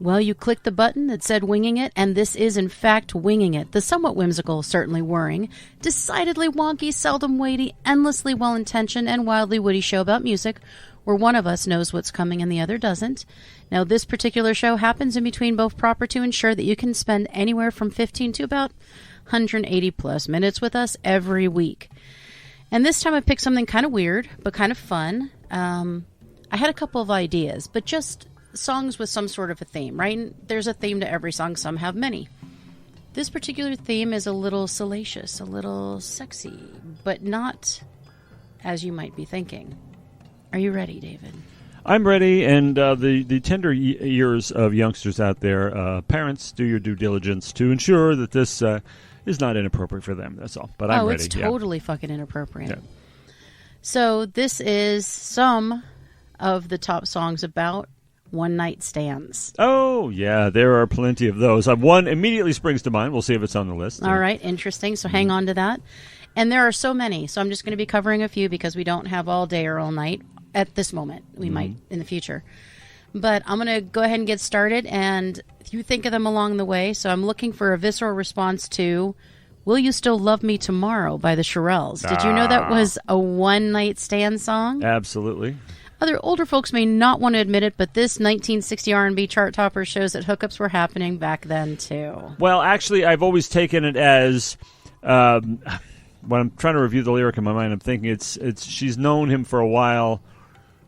Well, you clicked the button that said Winging It, and this is, in fact, Winging It. The somewhat whimsical, certainly whirring, decidedly wonky, seldom weighty, endlessly well-intentioned, and wildly witty show about music, where one of us knows what's coming and the other doesn't. Now, this particular show happens in between both proper to ensure that you can spend anywhere from 15 to about 180-plus minutes with us every week. And this time I picked something kind of weird, but kind of fun. I had a couple of ideas, but just songs with some sort of a theme, right? There's a theme to every song. Some have many. This particular theme is a little salacious, a little sexy, but not as you might be thinking. Are you ready, David? I'm ready, and the tender ears of youngsters out there, parents, do your due diligence to ensure that this is not inappropriate for them. That's all. But I'm ready. It's totally fucking inappropriate. Yeah. So this is some of the top songs about one-night stands. Oh, yeah, there are plenty of those. One immediately springs to mind. We'll see if it's on the list. All right, interesting. So hang on to that. And there are so many, so I'm just going to be covering a few because we don't have all day or all night at this moment. We might in the future. But I'm going to go ahead and get started, and you think of them along the way. So I'm looking for a visceral response to Will You Still Love Me Tomorrow by the Shirelles. Did you know that was a one-night stand song? Absolutely. Other older folks may not want to admit it, but this 1960 R&B chart topper shows that hookups were happening back then, too. Well, actually, I've always taken it as, when I'm trying to review the lyric in my mind, I'm thinking it's she's known him for a while,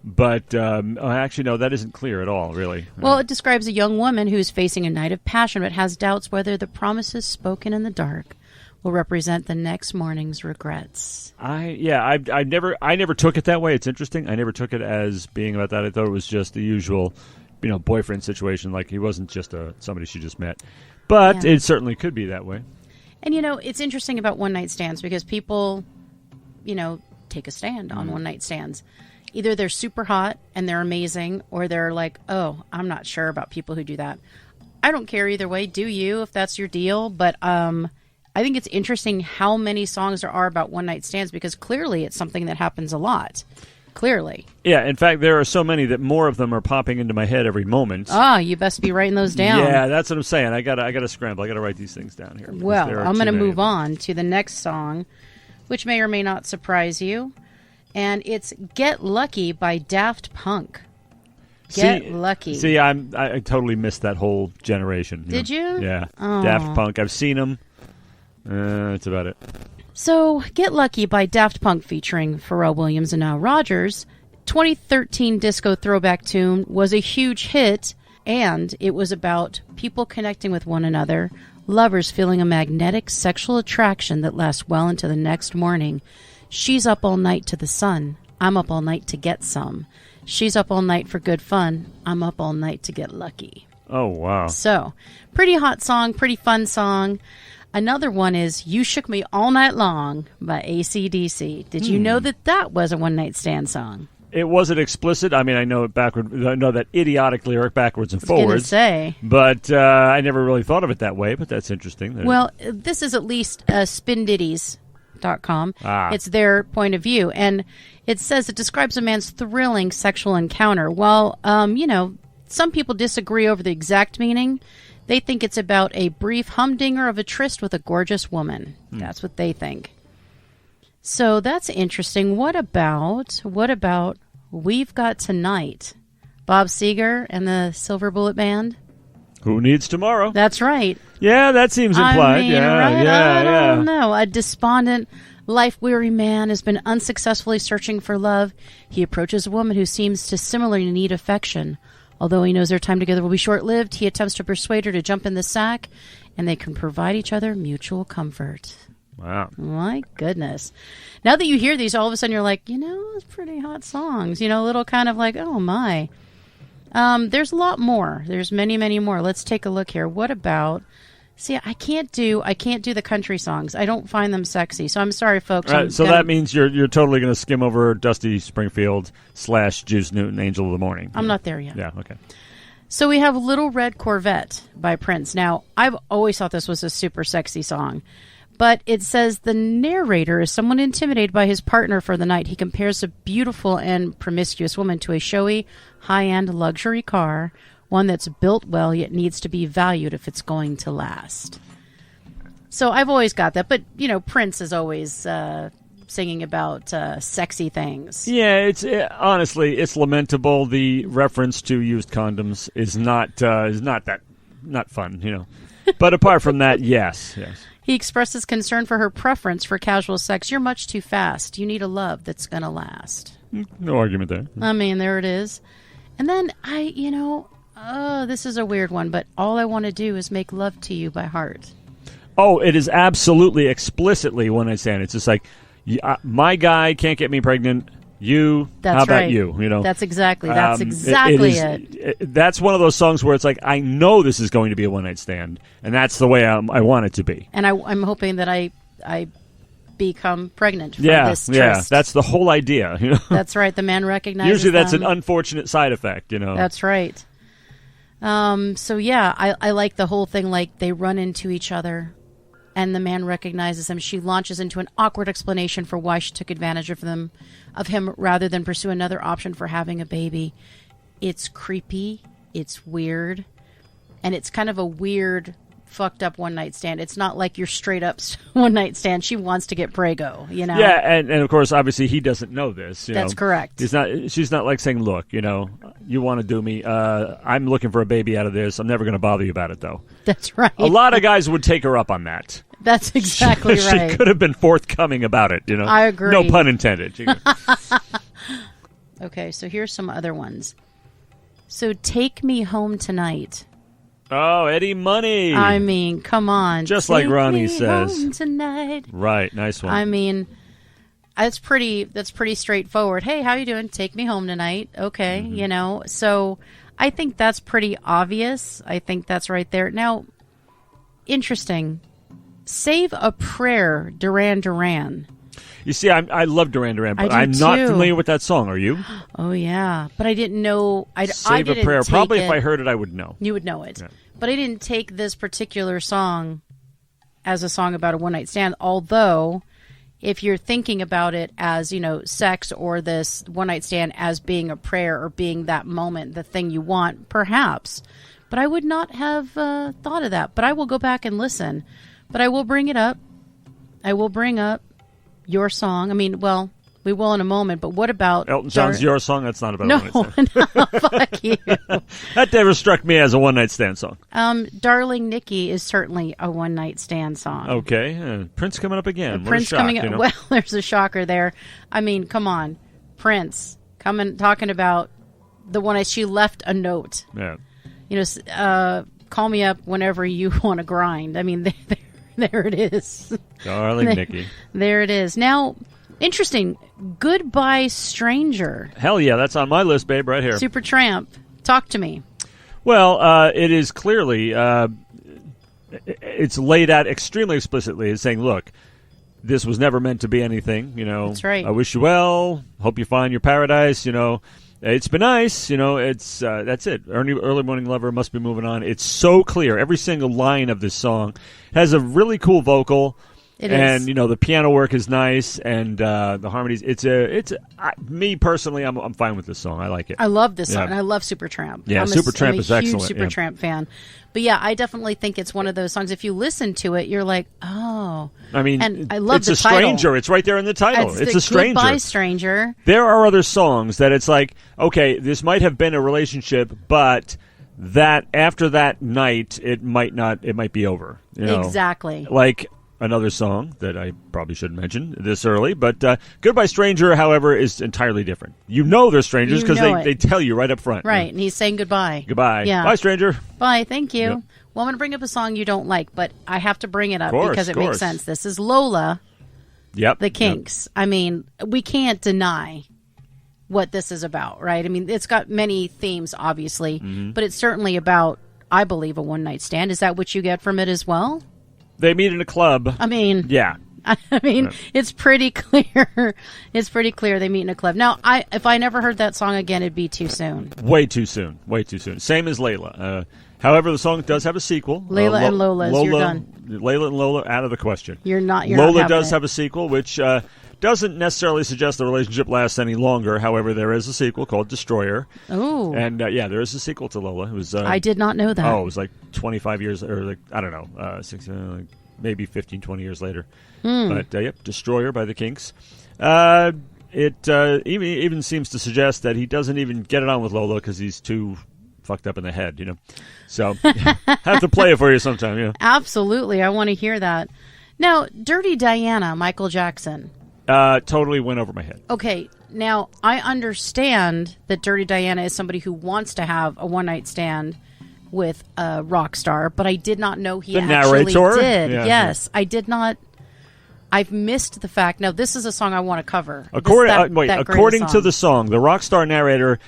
but actually, no, that isn't clear at all, really. Well, it describes a young woman who is facing a night of passion but has doubts whether the promises spoken in the dark will represent the next morning's regrets. I never took it that way. It's interesting. I never took it as being about that. I thought it was just the usual, boyfriend situation. Like he wasn't just somebody she just met, but it certainly could be that way. And it's interesting about one night stands because people, take a stand on one night stands. Either they're super hot and they're amazing, or they're like, oh, I'm not sure about people who do that. I don't care either way. Do you if that's your deal? But I think it's interesting how many songs there are about one-night stands because clearly it's something that happens a lot. Clearly. Yeah, in fact, there are so many that more of them are popping into my head every moment. You best be writing those down. Yeah, that's what I'm saying. I gotta scramble. I gotta write these things down here. Well, I'm going to move on to the next song, which may or may not surprise you, and it's "Get Lucky" by Daft Punk. Get Lucky. See, I totally missed that whole generation. Did you? Yeah, Daft Punk. I've seen them. That's about it. So, Get Lucky by Daft Punk featuring Pharrell Williams and Nile Rodgers, 2013 disco throwback tune, was a huge hit, and it was about people connecting with one another, lovers feeling a magnetic sexual attraction that lasts well into the next morning. She's up all night to the sun. I'm up all night to get some. She's up all night for good fun. I'm up all night to get lucky. Oh, wow. So, pretty hot song, pretty fun song. Another one is You Shook Me All Night Long by AC/DC. Did you know that was a one-night stand song? It wasn't explicit. I mean, I know it backward. I know that idiotic lyric backwards and forwards. Say. But I never really thought of it that way, but that's interesting. Well, this is at least spinditties.com. It's their point of view. And it says it describes a man's thrilling sexual encounter. Well, some people disagree over the exact meaning. They think it's about a brief humdinger of a tryst with a gorgeous woman. That's what they think. So that's interesting. What about We've Got Tonight? Bob Seger and the Silver Bullet Band? Who Needs Tomorrow? That's right. Yeah, that seems implied. I mean, I don't know. A despondent, life-weary man has been unsuccessfully searching for love. He approaches a woman who seems to similarly need affection. Although he knows their time together will be short-lived, he attempts to persuade her to jump in the sack, and they can provide each other mutual comfort. Wow. My goodness. Now that you hear these, all of a sudden you're like, it's pretty hot songs. A little kind of like, oh, my. There's a lot more. There's many, many more. Let's take a look here. What about... See, I can't do the country songs. I don't find them sexy. So I'm sorry, folks. That means you're totally going to skim over Dusty Springfield / Juice Newton, Angel of the Morning. I'm not there yet. Yeah, okay. So we have Little Red Corvette by Prince. Now, I've always thought this was a super sexy song. But it says the narrator is somewhat intimidated by his partner for the night. He compares a beautiful and promiscuous woman to a showy, high-end luxury car one that's built well yet needs to be valued if it's going to last. So I've always got that. But, Prince is always singing about sexy things. Yeah, honestly, it's lamentable. The reference to used condoms is not fun, But apart from that, yes. He expresses concern for her preference for casual sex. You're much too fast. You need a love that's going to last. No argument there. I mean, there it is. And then this is a weird one, but all I want to do is make love to you by heart. Oh, it is absolutely explicitly one night stand. It's just like, my guy can't get me pregnant. You, that's how about right. you? That's exactly it. That's one of those songs where it's like, I know this is going to be a one night stand, and that's the way I want it to be. And I'm hoping that I become pregnant from this tryst. Yeah, that's the whole idea. That's right. The man recognizes Usually that's them. an unfortunate side effect. That's right. So yeah, I like the whole thing. Like they run into each other, and the man recognizes him. She launches into an awkward explanation for why she took advantage of him rather than pursue another option for having a baby. It's creepy. It's weird, and it's kind of a weird, fucked up one night stand. It's not like your straight up one night stand. She wants to get prego, Yeah, and of course, obviously, he doesn't know this. That's correct. She's not like saying, "Look, you want to do me? I'm looking for a baby out of this. I'm never going to bother you about it, though." That's right. A lot of guys would take her up on that. That's exactly right. She could have been forthcoming about it. I agree. No pun intended. Okay, so here's some other ones. So take me home tonight. Oh, Eddie Money. I mean, come on. Just like Ronnie says. Take me home tonight. Right, nice one. I mean, that's pretty straightforward. Hey, how you doing? Take me home tonight. Okay, Mm-hmm. So I think that's pretty obvious. I think that's right there. Now, interesting. Save a Prayer, Duran Duran. You see, I love Duran Duran, but I'm too. not familiar with that song. Are you? Oh, yeah. But I didn't know. Save a Prayer. Probably if I heard it, I would know. You would know it. Yeah. But I didn't take this particular song as a song about a one-night stand, although if you're thinking about it as, sex or this one-night stand as being a prayer or being that moment, the thing you want, perhaps. But I would not have thought of that. But I will go back and listen. But I will bring it up. I will bring up your song. I mean, well, we will in a moment, but what about Elton John's Your Song? That's not about no, a one-night stand. No, fuck you. That never struck me as a one-night stand song. Darling Nikki is certainly a one-night stand song. Okay. Prince coming up again. Prince coming up. Well, there's a shocker there. I mean, come on. Prince talking about the one she left a note. Yeah. Call me up whenever you want to grind. I mean, there it is. Darling Nikki. There it is. Now, interesting. Goodbye Stranger. Hell yeah, that's on my list, babe, right here. Supertramp. Talk to me. Well, it is clearly, it's laid out extremely explicitly. It's saying, look, this was never meant to be anything, That's right. I wish you well. Hope you find your paradise, It's been nice, it's that's it. Early Morning Lover, Must Be Moving On. It's so clear. Every single line of this song has a really cool vocal. It and is. The piano work is nice, and the harmonies. Me personally, I'm fine with this song. I like it. I love this song, and I love Supertramp. Yeah, Supertramp is excellent. I'm a huge Supertramp fan. But yeah, I definitely think it's one of those songs. If you listen to it, you're like, oh. I mean, and I love it's the a title. Stranger. It's right there in the title. It's a stranger. Goodbye Stranger. There are other songs that it's like, okay, this might have been a relationship, but that after that night, it might be over. Exactly. Like another song that I probably shouldn't mention this early, but Goodbye Stranger, however, is entirely different. They're strangers because they tell you right up front. Right, and he's saying goodbye. Goodbye. Yeah. Bye, stranger. Bye, thank you. Yep. Well, I'm going to bring up a song you don't like, but I have to bring it up because it course. makes sense. This is Lola, Yep. the Kinks. Yep. I mean, we can't deny what this is about, right? I mean, it's got many themes, obviously, but it's certainly about, I believe, a one-night stand. Is that what you get from it as well? They meet in a club. I mean, yeah. It's pretty clear. It's pretty clear they meet in a club. Now, if I never heard that song again, it'd be too soon. Way too soon. Way too soon. Same as Layla. However, the song does have a sequel. Layla and Lola's. You're done. Layla and Lola, out of the question. You're not Lola having does it. have a sequel, which Doesn't necessarily suggest the relationship lasts any longer. However, there is a sequel called Destroyer. Oh. And, there is a sequel to Lola. It was, I did not know that. Oh, it was like 25 years, or like, I don't know, maybe 15, 20 years later. But, Destroyer by the Kinks. It even seems to suggest that he doesn't even get it on with Lola because he's too fucked up in the head, So, have to play it for you sometime, Absolutely. I want to hear that. Now, Dirty Diana, Michael Jackson. Totally went over my head. Okay, now I understand that Dirty Diana is somebody who wants to have a one-night stand with a rock star, but I did not know he the actually narrator? did. Yeah, yes, I did not. I've missed the fact. Now, this is a song I want to cover. According to the song, the rock star narrator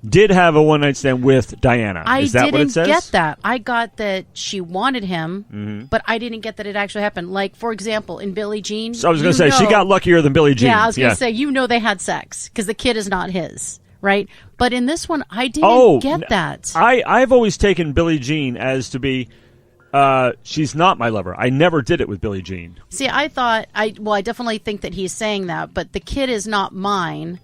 did have a one-night stand with Diana. Is that what it says? I didn't get that. I got that she wanted him, but I didn't get that it actually happened. Like, for example, in Billie Jean. So I was going to say, she got luckier than Billie Jean. Yeah, I was going to say, they had sex because the kid is not his, right? But in this one, I didn't get that. I've always taken Billie Jean as to be, she's not my lover. I never did it with Billie Jean. See, I definitely think that he's saying that, but the kid is not mine.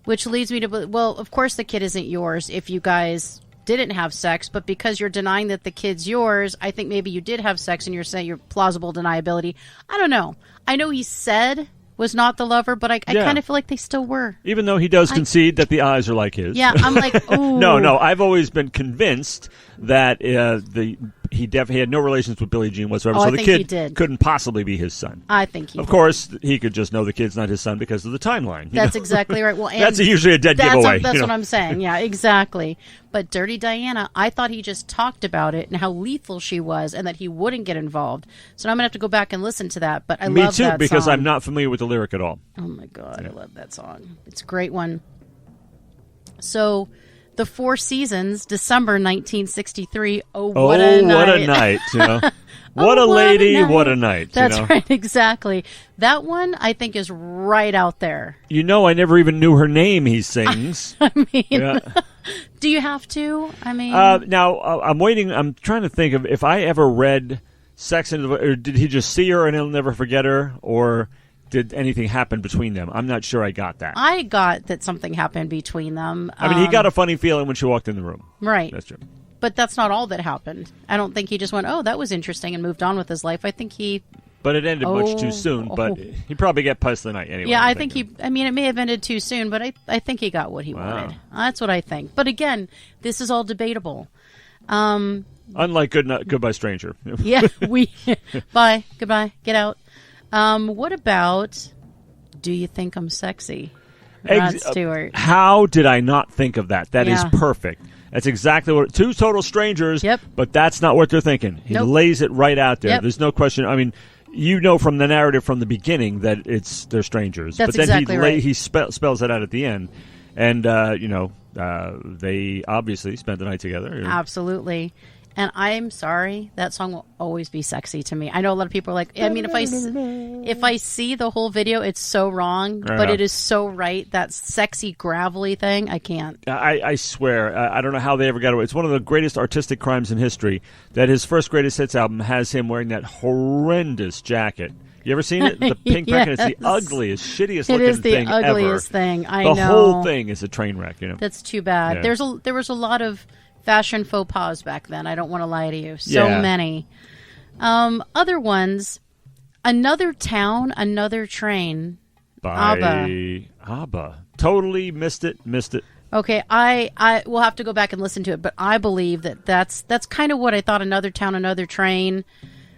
Which leads me to, well, of course the kid isn't yours if you guys didn't have sex, but because you're denying that the kid's yours, I think maybe you did have sex and you're saying you're plausible deniability. I don't know. I know he said was not the lover, but I kind of feel like they still were. Even though he does concede that the eyes are like his. Yeah, I'm like, ooh. No, I've always been convinced that he had no relations with Billie Jean whatsoever, so the kid couldn't possibly be his son. I think he did. Of course, he could just know the kid's not his son because of the timeline. That's exactly right. Well, and that's usually a dead giveaway. That's what I'm saying. Yeah, exactly. But Dirty Diana, I thought he just talked about it and how lethal she was and that he wouldn't get involved. So now I'm going to have to go back and listen to that. But I love that song. Me too, because I'm not familiar with the lyric at all. Oh, my God. I love that song. It's a great one. So, The Four Seasons, December 1963. What a night. What a night, What a lady, what a night. That's right, exactly. That one, I think, is right out there. I never even knew her name, he sings. I mean, do you have to? I mean... now, I'm waiting. I'm trying to think of if I ever read Sex and... Or did he just see her and he'll never forget her? Or did anything happen between them? I'm not sure I got that. I got that something happened between them. I mean, he got a funny feeling when she walked in the room. Right. That's true. But that's not all that happened. I don't think he just went, oh, that was interesting, and moved on with his life. I think he... But it ended much too soon, but he probably got past the night anyway. Yeah, I think it may have ended too soon, but I think he got what he wanted. That's what I think. But again, this is all debatable. Unlike Goodbye Stranger. Yeah, bye, goodbye, get out. What about Do You Think I'm Sexy? Rod Stewart. How did I not think of that? That is perfect. That's exactly what... Two total strangers, but that's not what they're thinking. He lays it right out there. There's no question. I mean, from the narrative from the beginning that they're strangers. That's but then exactly right. He spells it out at the end. And, they obviously spent the night together. Absolutely. And I'm sorry, that song will always be sexy to me. I know a lot of people are like, I mean, if I see the whole video, it's so wrong, but it is so right. That sexy, gravelly thing, I can't. I swear, I don't know how they ever got away. It's one of the greatest artistic crimes in history that his first Greatest Hits album has him wearing that horrendous jacket. You ever seen it? The pink Yes. It's the ugliest, shittiest looking thing ever. It is the ugliest thing, I know. The whole thing is a train wreck, That's too bad. Yeah. There was a lot of fashion faux pas back then. I don't want to lie to you. So many. Other ones, Another Town, Another Train. By ABBA. Totally missed it. Okay, I will have to go back and listen to it, but I believe that's kind of what I thought. Another Town, Another Train.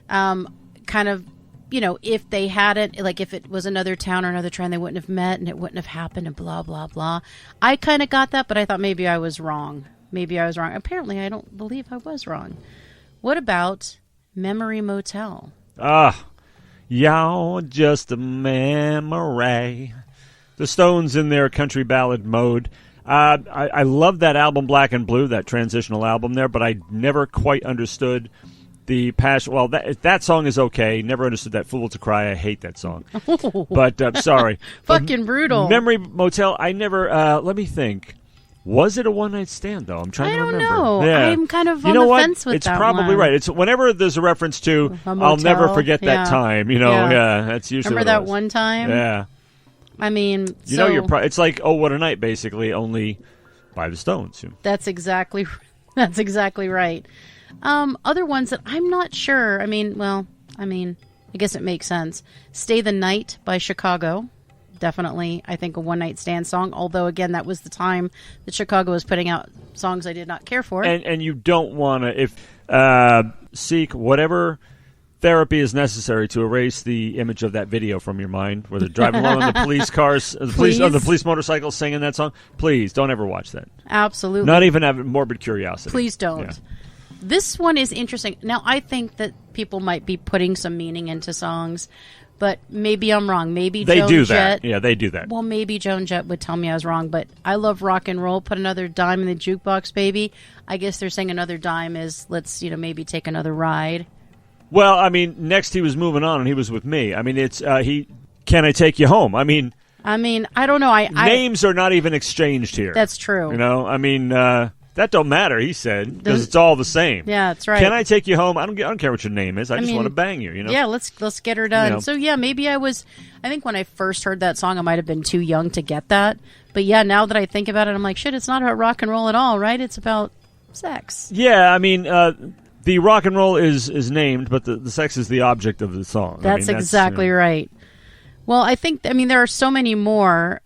Kind of, if they had it, like if it was another town or another train, they wouldn't have met and it wouldn't have happened and blah, blah, blah. I kind of got that, but I thought maybe I was wrong. Apparently, I don't believe I was wrong. What about Memory Motel? You're just a memory. The Stones in their country ballad mode. I love that album, Black and Blue, that transitional album there, but I never quite understood the passion. Well, that song is okay. Never understood that Fool to Cry. I hate that song. But, sorry. Fucking brutal. Memory Motel, I never, let me think. Was it a one-night stand, though? I'm trying to remember. I don't know. Yeah. I'm kind of on the fence with it's that It's probably one. right. It's whenever there's a reference to, a I'll never motel. forget that time. That's usually Remember what it that was. one time? Yeah. I mean, You know, it's like "Oh What a Night," basically, only by the Stones. That's exactly right. Other ones that I'm not sure. I guess it makes sense. "Stay the Night" by Chicago. Definitely, I think, a one-night stand song. Although, again, that was the time that Chicago was putting out songs I did not care for. And you don't want to seek whatever therapy is necessary to erase the image of that video from your mind, where they're driving along on the police cars, the police motorcycles singing that song. Please don't ever watch that. Absolutely, not even have morbid curiosity. Please don't. Yeah. This one is interesting. Now, I think that people might be putting some meaning into songs, but maybe I'm wrong. Maybe they Joan do Jett, that. Yeah, they do that. Well, maybe Joan Jett would tell me I was wrong, but I love rock and roll. Put another dime in the jukebox, baby. I guess they're saying another dime is let's maybe take another ride. Well, I mean, next he was moving on and he was with me. I mean, it's Can I Take You Home? I mean, I don't know. Names are not even exchanged here. That's true. I mean, that don't matter, he said, because it's all the same. Yeah, that's right. Can I take you home? I don't care what your name is. I just want to bang you. Yeah, let's get her done. So yeah, maybe I think when I first heard that song, I might have been too young to get that. But yeah, now that I think about it, I'm like, shit, it's not about rock and roll at all, right? It's about sex. Yeah, I mean, the rock and roll is named, but the sex is the object of the song. That's exactly right. Well, I think, there are so many more.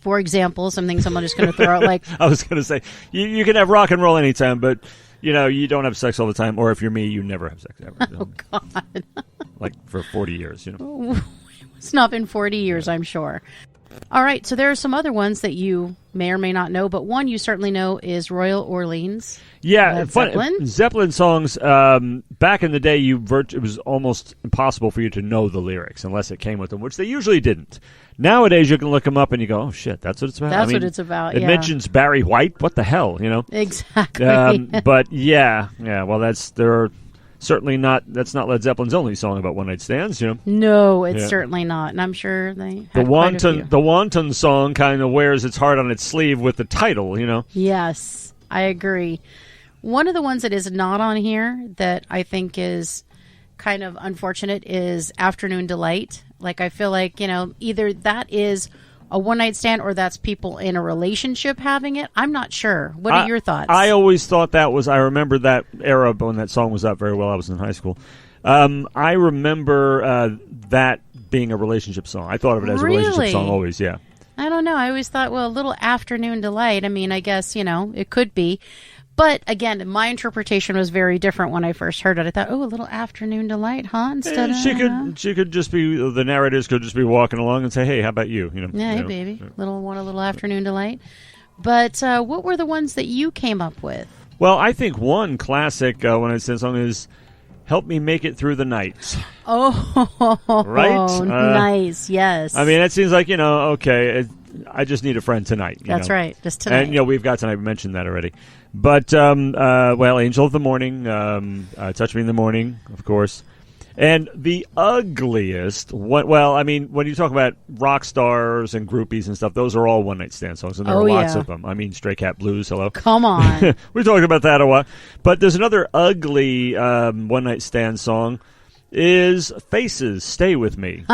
For example, some things I'm just going to throw out. Like I was going to say, you can have rock and roll anytime, but you don't have sex all the time. Or if you're me, you never have sex ever. Oh God! Like for 40 years, It's not been 40 years, I'm sure. All right, so there are some other ones that you may or may not know, but one you certainly know is Royal Orleans. Yeah, Zeppelin songs. Back in the day, it was almost impossible for you to know the lyrics unless it came with them, which they usually didn't. Nowadays, you can look them up and you go, "Oh shit, that's what it's about." That's what it's about. It mentions Barry White. What the hell, Exactly. But yeah. Well, certainly not. That's not Led Zeppelin's only song about one night stands. No, it's certainly not. And I'm sure they the Wanton song kind of wears its heart on its sleeve with the title. Yes, I agree. One of the ones that is not on here that I think is kind of unfortunate is Afternoon Delight. Like, I feel like, either that is a one-night stand or that's people in a relationship having it. I'm not sure. What are your thoughts? I always thought I remember that era when that song was out very well. I was in high school. I remember that being a relationship song. I thought of it as a relationship song always, yeah. I don't know. I always thought, well, a little Afternoon Delight. I guess, it could be. But again, my interpretation was very different when I first heard it. I thought, "Oh, a little Afternoon Delight, huh?" Instead of she could just be the narrators could just be walking along and say, "Hey, how about you?" Hey, baby, a little Afternoon Delight. But what were the ones that you came up with? Well, I think one classic one night stand song is "Help Me Make It Through the Night." Oh, right, nice, yes. It seems like okay. I just need a friend tonight. That's right, just tonight. And we've got tonight. We mentioned that already. But Angel of the Morning, Touch Me in the Morning, of course, and the ugliest. When you talk about rock stars and groupies and stuff, those are all one night stand songs, and there are lots of them. Stray Cat Blues. Hello, come on. We talked about that a while. But there's another ugly one night stand song. Is Faces, Stay With Me.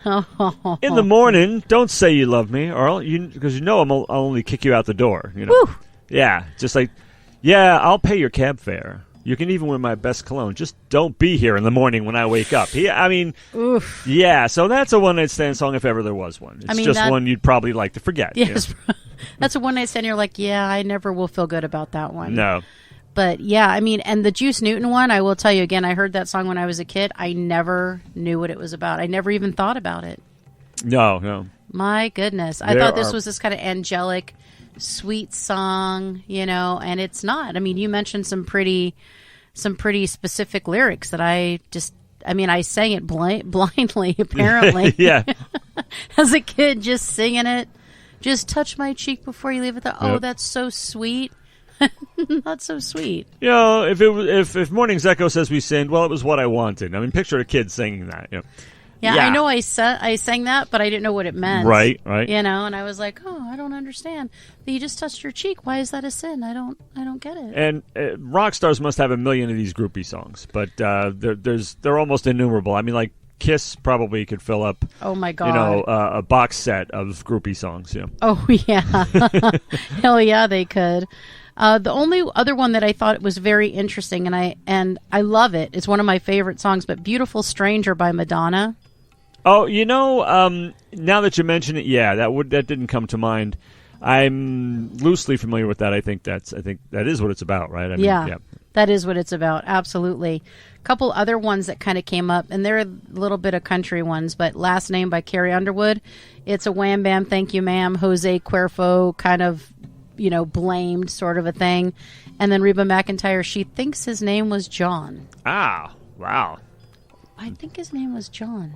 In the morning, don't say you love me, or because I'll only kick you out the door. Woo. Yeah, just like, yeah, I'll pay your cab fare. You can even wear my best cologne. Just don't be here in the morning when I wake up. Oof. Yeah, so that's a one night stand song if ever there was one. It's one you'd probably like to forget. Yes, that's a one night stand. You're like, yeah, I never will feel good about that one. No. But yeah, and the Juice Newton one, I will tell you again, I heard that song when I was a kid. I never knew what it was about. I never even thought about it. No. My goodness. I thought this was this kind of angelic, sweet song, and it's not. You mentioned some pretty specific lyrics that I sang it blindly, apparently. Yeah. As a kid, just singing it. Just touch my cheek before you leave it. Oh, that's so sweet. Not so sweet. If Morning's Echo says we sinned, well, it was what I wanted. Picture a kid singing that. Yeah, I know I sang that, but I didn't know what it meant. Right. And I was like, oh, I don't understand. You just touched your cheek. Why is that a sin? I don't get it. And rock stars must have a million of these groupie songs, but they're almost innumerable. Kiss probably could fill up. Oh my God! You know, a box set of groupie songs. Yeah. Oh yeah, hell yeah, they could. The only other one that I thought was very interesting, and I love it. It's one of my favorite songs, but "Beautiful Stranger" by Madonna. Oh, you know, now that you mention it, yeah, that didn't come to mind. I'm loosely familiar with that. I think that is what it's about, right? I mean, yeah, that is what it's about. Absolutely. A couple other ones that kind of came up, and they're a little bit of country ones, but "Last Name" by Carrie Underwood. It's a wham bam, thank you, ma'am. Jose Cuervo kind of, you know, blamed sort of a thing, and then Reba McEntire. She thinks his name was John. Ah, wow. I think his name was John.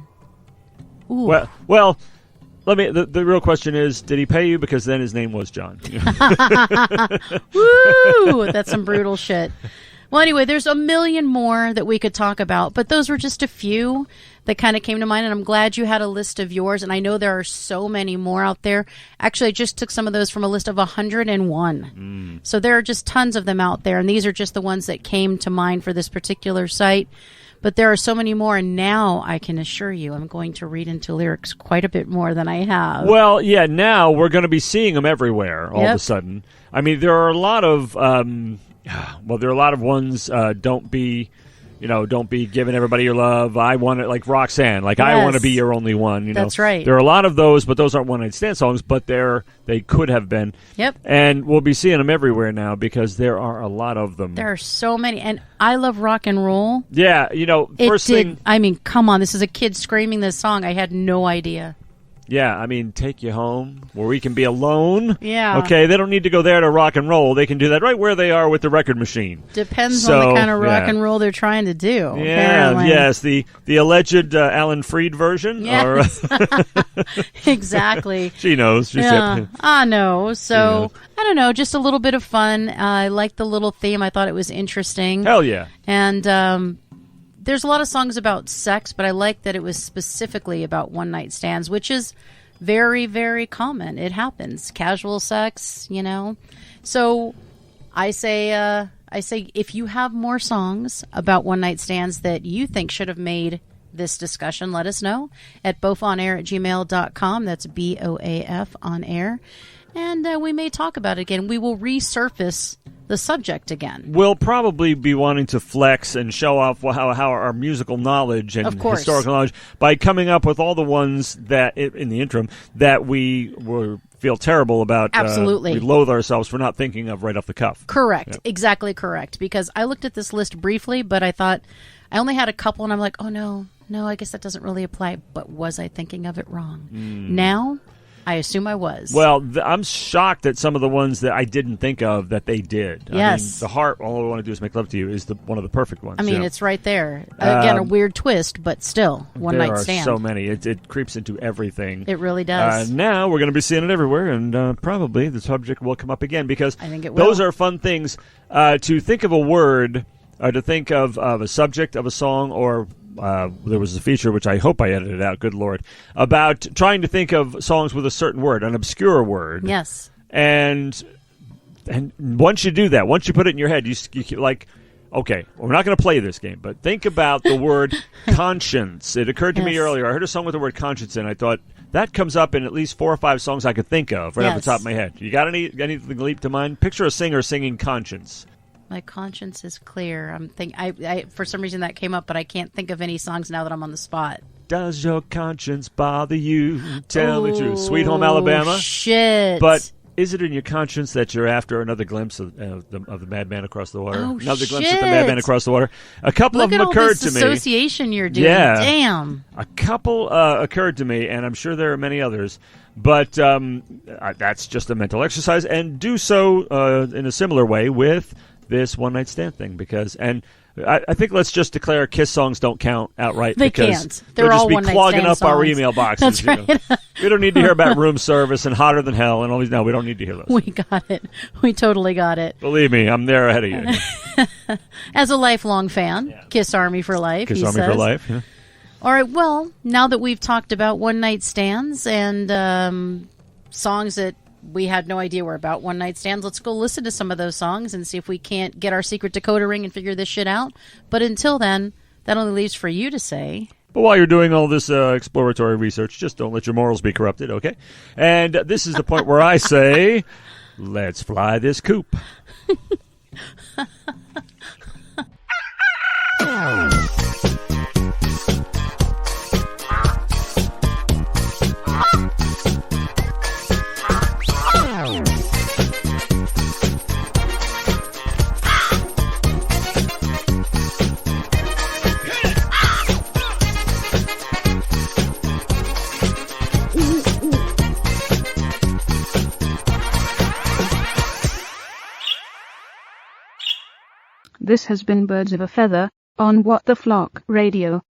Ooh. Well. Let me. The real question is, did he pay you? Because then his name was John. Woo! That's some brutal shit. Well, anyway, there's a million more that we could talk about, but those were just a few that kind of came to mind, and I'm glad you had a list of yours, and I know there are so many more out there. Actually, I just took some of those from a list of 101. So there are just tons of them out there, and these are just the ones that came to mind for this particular site. But there are so many more, and now I can assure you I'm going to read into lyrics quite a bit more than I have. Well, yeah, now we're going to be seeing them everywhere all of a sudden. I mean, there are a lot of, ones, don't be giving everybody your love. I want it, like Roxanne, like I want to be your only one. You know, that's right. There are a lot of those, but those aren't one-night stand songs, but they could have been. Yep. And we'll be seeing them everywhere now because there are a lot of them. There are so many, and I love rock and roll. Yeah, you know, I mean, come on, this is a kid screaming this song. I had no idea. Yeah, I mean, Take You Home, Where We Can Be Alone. Yeah. Okay, they don't need to go there to rock and roll. They can do that right where they are with the record machine. Depends on the kind of rock and roll they're trying to do. Yeah, apparently. Yes, the alleged Alan Freed version. Yes. Exactly. She knows. I know. So, I don't know, just a little bit of fun. I liked the little theme. I thought it was interesting. Hell yeah. And, there's a lot of songs about sex, but I like that it was specifically about one-night stands, which is very, very common. It happens. Casual sex, you know. So I say if you have more songs about one-night stands that you think should have made this discussion, let us know at bofonair@gmail.com. That's BOAF on air. And we may talk about it again. We will resurface the subject again. We'll probably be wanting to flex and show off how our musical knowledge and historical knowledge by coming up with all the ones that, in the interim, that we feel terrible about. Absolutely. We loathe ourselves for not thinking of right off the cuff. Correct. Yep. Exactly correct. Because I looked at this list briefly, but I thought I only had a couple, and I'm like, oh, no, I guess that doesn't really apply. But was I thinking of it wrong? Now, I assume I was. Well, I'm shocked at some of the ones that I didn't think of that they did. Yes. I mean, The Heart, All I Want to Do Is Make Love to You is one of the perfect ones. I mean, it's right there. Again, a weird twist, but still, one-night stand. There are so many. It creeps into everything. It really does. Now we're going to be seeing it everywhere, and probably the subject will come up again because I think it will. Those are fun things to think of a word, or to think of a subject of a song, or there was a feature, which I hope I edited out, good Lord, about trying to think of songs with a certain word, an obscure word. Yes. And once you do that, once you put it in your head, you like, okay, we're not going to play this game, but think about the word conscience. It occurred to me earlier. I heard a song with the word conscience, and I thought, that comes up in at least 4 or 5 songs I could think of right off the top of my head. You got anything leap to mind? Picture a singer singing Conscience. My conscience is clear. I for some reason that came up, but I can't think of any songs now that I'm on the spot. Does your conscience bother you? Tell me true. Sweet Home Alabama. Shit. But is it in your conscience that you're after another glimpse of the Madman Across the Water? Another glimpse of the Madman Across the Water. A couple of them occurred to me. Look at all this association you're doing. Yeah. Damn. A couple occurred to me, and I'm sure there are many others. But that's just a mental exercise, and do so in a similar way with this one-night stand thing, because I think let's just declare Kiss songs don't count outright. They because can't. They're all just be clogging up songs. Our email boxes. That's right. We don't need to hear about Room Service and Hotter Than Hell and all these. No, we don't need to hear those. We got it. We totally got it. Believe me, I'm there ahead of you. As a lifelong fan, Kiss Army for life. Kiss Army for life. Yeah. All right. Well, now that we've talked about one-night stands and songs that we had no idea were about one-night stands, let's go listen to some of those songs and see if we can't get our secret decoder ring and figure this shit out. But until then, that only leaves for you to say, But while you're doing all this exploratory research, just don't let your morals be corrupted, okay? And this is the point where I say, let's fly this coop. This has been Birds of a Feather on What the Flock Radio.